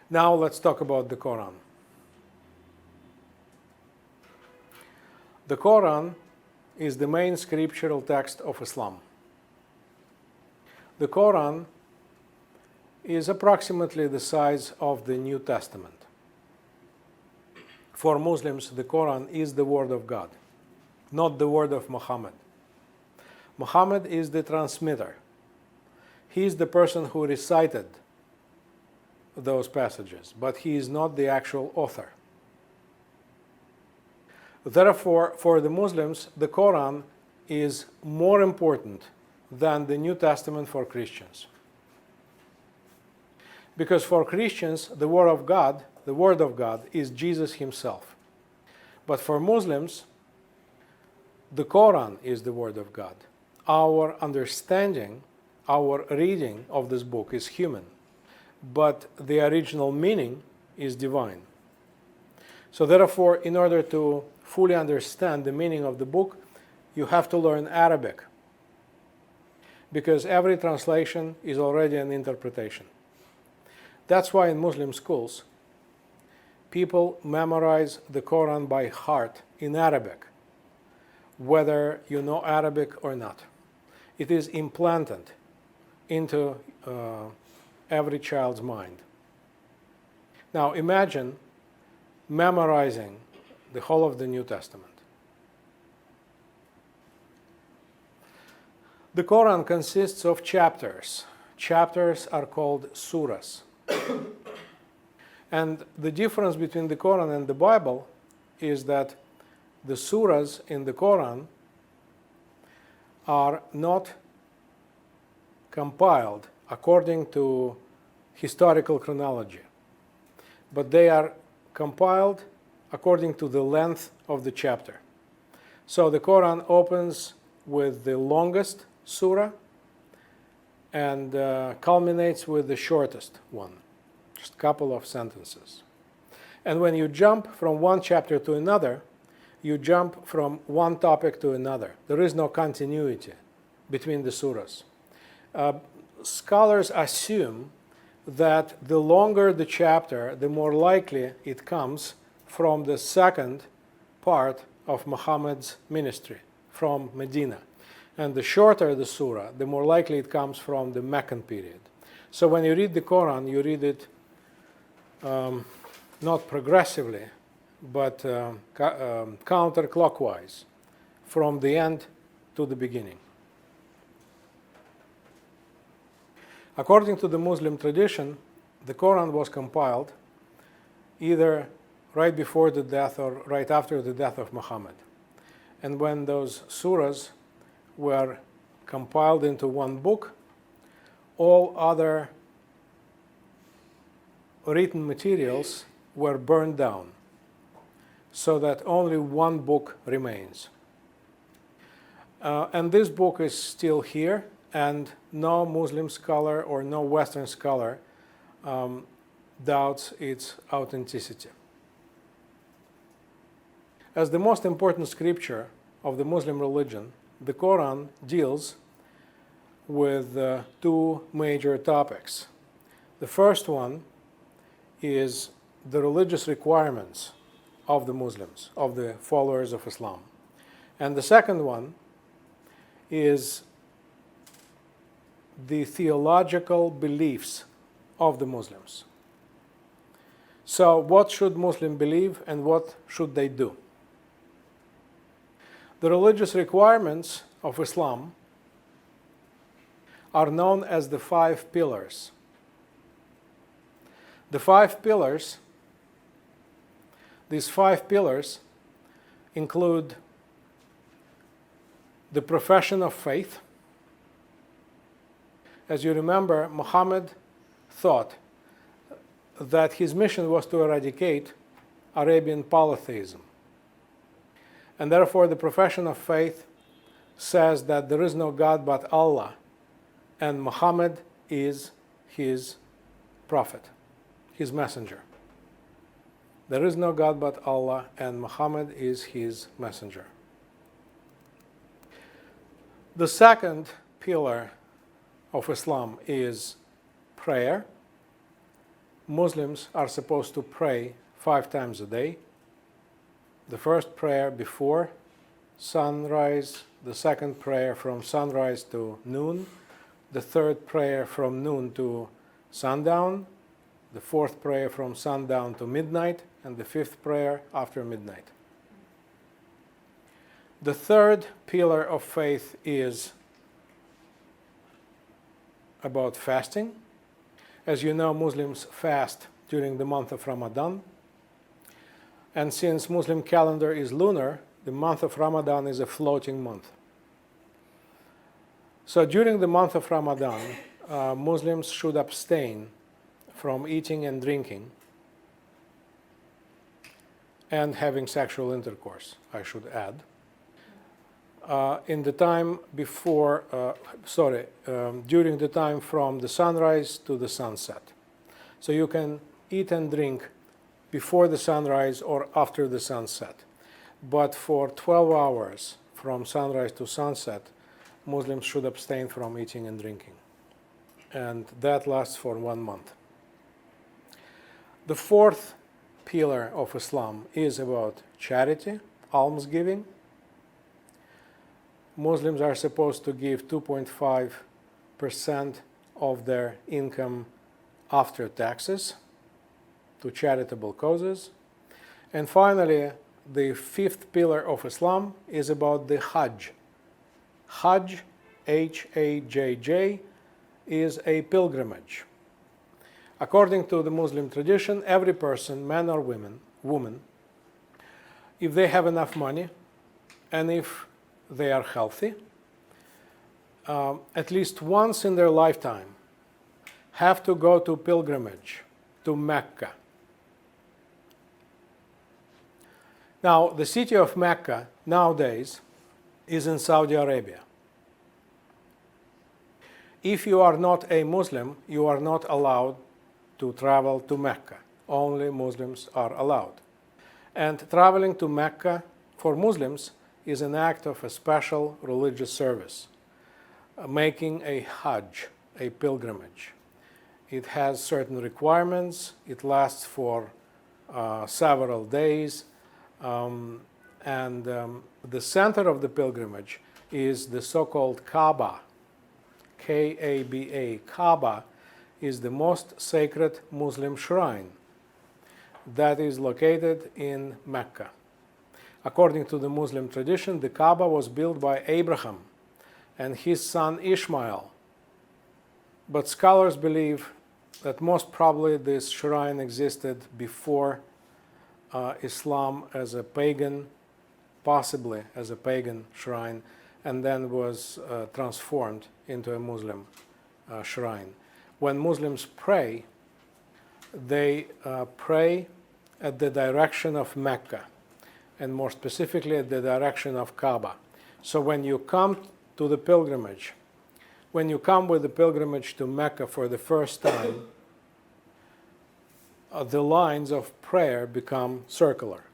Now let's talk about the Quran. The Quran is the main scriptural text of Islam. The Quran is approximately the size of the New Testament. For Muslims, the Quran is the word of God, not the word of Muhammad. Muhammad is the transmitter. He is the person who recited those passages, but he is not the actual author. Therefore, for the Muslims, the Quran is more important than the New Testament for Christians. Because for Christians, the Word of God is Jesus himself. But for Muslims, the Quran is the Word of God. Our understanding, our reading of this book is human, but the original meaning is divine. So therefore, in order to fully understand the meaning of the book, you have to learn Arabic, because every translation is already an interpretation. That's why in Muslim schools, people memorize the Quran by heart in Arabic, whether you know Arabic or not. It is implanted into every child's mind. Now imagine memorizing the whole of the New Testament. The Quran consists of chapters. Chapters are called surahs. And the difference between the Quran and the Bible is that the surahs in the Quran are not compiled according to historical chronology, but they are compiled according to the length of the chapter. So the Quran opens with the longest surah and culminates with the shortest one, just a couple of sentences. And when you jump from one chapter to another, you jump from one topic to another. There is no continuity between the surahs. Scholars assume that the longer the chapter, the more likely it comes from the second part of Muhammad's ministry, from Medina. And the shorter the surah, the more likely it comes from the Meccan period. So when you read the Quran, you read it not progressively, but counterclockwise, from the end to the beginning. According to the Muslim tradition, the Quran was compiled either right before the death or right after the death of Muhammad. And when those surahs were compiled into one book, all other written materials were burned down, so that only one book remains. And this book is still here, and no Muslim scholar or no Western scholar doubts its authenticity. As the most important scripture of the Muslim religion, the Quran deals with two major topics. The first one is the religious requirements of the Muslims, of the followers of Islam. And the second one is the theological beliefs of the Muslims. So what should Muslims believe and what should they do? The religious requirements of Islam are known as the 5 pillars. The 5 pillars, these 5 pillars include the profession of faith. As you remember, Muhammad thought that his mission was to eradicate Arabian polytheism. And therefore, the profession of faith says that there is no God but Allah, and Muhammad is his prophet, his messenger. There is no God but Allah, and Muhammad is his messenger. The second pillar of Islam is prayer. Muslims are supposed to pray 5 times a day. The first prayer before sunrise, the second prayer from sunrise to noon, the third prayer from noon to sundown, the fourth prayer from sundown to midnight, and the fifth prayer after midnight. The third pillar of faith is about fasting. As you know, Muslims fast during the month of Ramadan. And since Muslim calendar is lunar, the month of Ramadan is a floating month. So during the month of Ramadan, Muslims should abstain from eating and drinking and having sexual intercourse, I should add. During the time from the sunrise to the sunset. So you can eat and drink before the sunrise or after the sunset. But for 12 hours from sunrise to sunset, Muslims should abstain from eating and drinking. And that lasts for 1 month. The fourth pillar of Islam is about charity, almsgiving. Muslims are supposed to give 2.5% of their income after taxes to charitable causes. And finally, the fifth pillar of Islam is about the Hajj. Hajj, H-A-J-J, is a pilgrimage. According to the Muslim tradition, every person, man or woman, if they have enough money and if they are healthy, at least once in their lifetime, have to go to pilgrimage to Mecca. Now, the city of Mecca nowadays is in Saudi Arabia. If you are not a Muslim, you are not allowed to travel to Mecca. Only Muslims are allowed. And traveling to Mecca for Muslims is an act of a special religious service, making a Hajj, a pilgrimage. It has certain requirements. It lasts for several days. The center of the pilgrimage is the so-called Kaaba. K-A-B-A. Kaaba is the most sacred Muslim shrine that is located in Mecca. According to the Muslim tradition, the Kaaba was built by Abraham and his son Ishmael. But scholars believe that most probably this shrine existed before Islam as a pagan, possibly as a pagan shrine, and then was transformed into a Muslim shrine. When Muslims pray, they pray at the direction of Mecca, and more specifically at the direction of Kaaba. So when you come to the pilgrimage, when you come with the pilgrimage to Mecca for the first time, the lines of prayer become circular.